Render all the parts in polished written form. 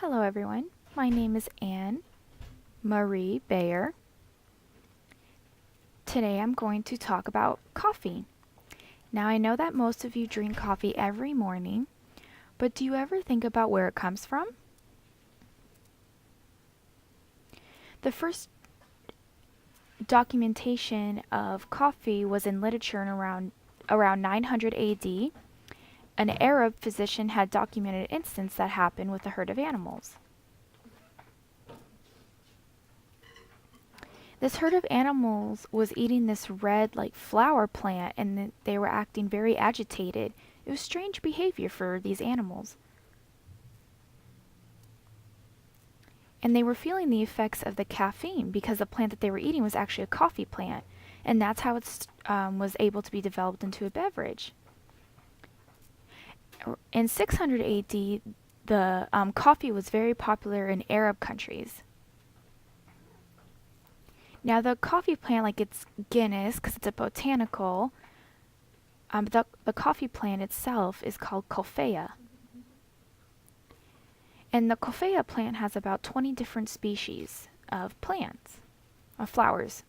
Hello everyone, my name is Anne Marie Bayer. Today I'm going to talk about coffee. Now I know that most of you drink coffee every morning, but do you ever think about where it comes from? The first documentation of coffee was in literature in around 900 AD. An Arab physician had documented an instance that happened with a herd of animals. This herd of animals was eating this red flower plant, and they were acting very agitated. It was strange behavior for these animals. And they were feeling the effects of the caffeine because the plant that they were eating was actually a coffee plant, and that's how it was able to be developed into a beverage. In 600 AD, the coffee was very popular in Arab countries. Now the coffee plant, like it's Guinness because it's a botanical, the coffee plant itself is called Coffea. And the Coffea plant has about 20 different species of plants, of flowers.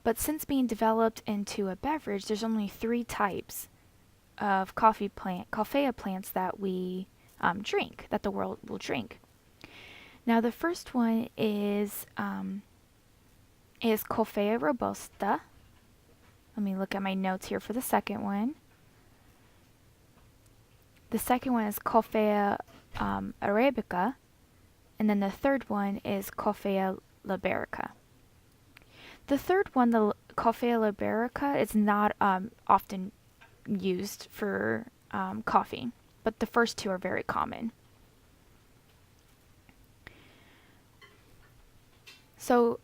But since being developed into a beverage, there's only 3 types of Coffea plants that we drink, that the world will drink. Now the first one is Coffea robusta. Let me look at my notes here for the second one. The second one is Coffea arabica, and then the third one is Coffea liberica. The third one, the Coffea liberica, is not often used for coffee, but the first 2 are very common. So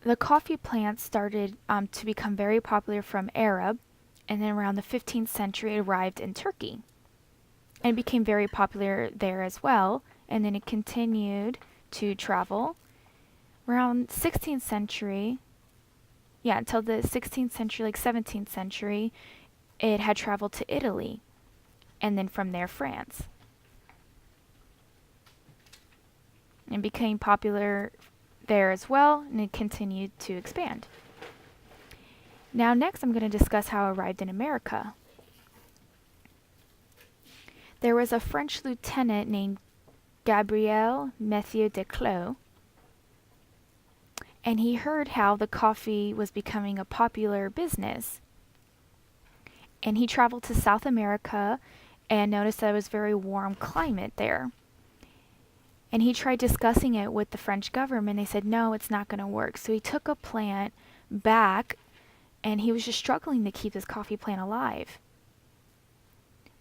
the coffee plant started to become very popular from Arab, and then around the 15th century it arrived in Turkey. And it became very popular there as well, and then it continued to travel. Around 16th century, until the 16th century, 17th century, it had traveled to Italy, and then from there France. And became popular there as well, and it continued to expand. Now next I'm going to discuss how it arrived in America. There was a French lieutenant named Gabriel Mathieu de Clos, and he heard how the coffee was becoming a popular business. And he traveled to South America and noticed that it was a very warm climate there. And he tried discussing it with the French government. They said, no, it's not going to work. So he took a plant back, and he was just struggling to keep this coffee plant alive.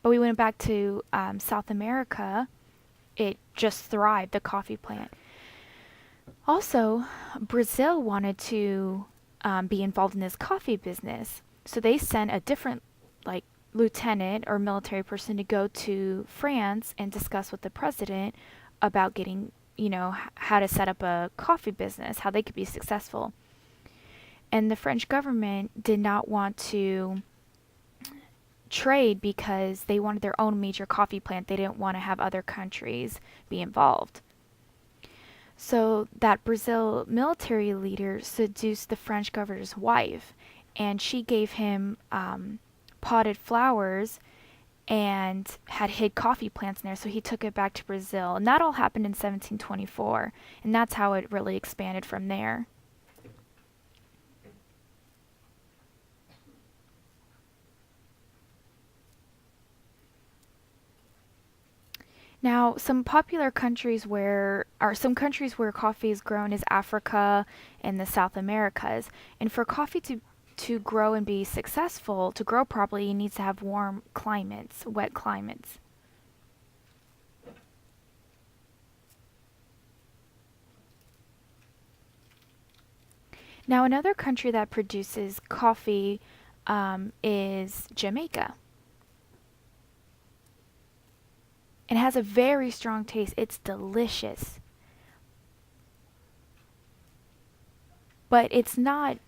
But we went back to South America. It just thrived, the coffee plant. Also, Brazil wanted to be involved in this coffee business. So they sent a different lieutenant or military person to go to France and discuss with the president about getting, how to set up a coffee business, how they could be successful. And the French government did not want to trade because they wanted their own major coffee plant. They didn't want to have other countries be involved. So that Brazil military leader seduced the French governor's wife, and she gave him potted flowers and had hid coffee plants in there, so he took it back to Brazil. And that all happened in 1724, and that's how it really expanded from there. Now, some countries where coffee is grown is Africa and the South Americas. And for coffee to grow and be successful, to grow properly, it needs to have warm climates, wet climates. Now, another country that produces coffee is Jamaica. It has a very strong taste. It's delicious. But it's not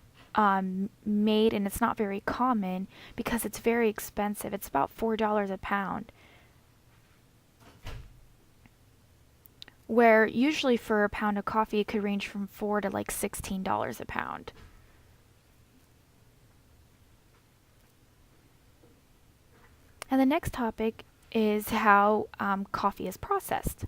made, and it's not very common because it's very expensive. It's about $4 a pound, where usually for a pound of coffee it could range from $4 to like $16 a pound. And the next topic is how coffee is processed.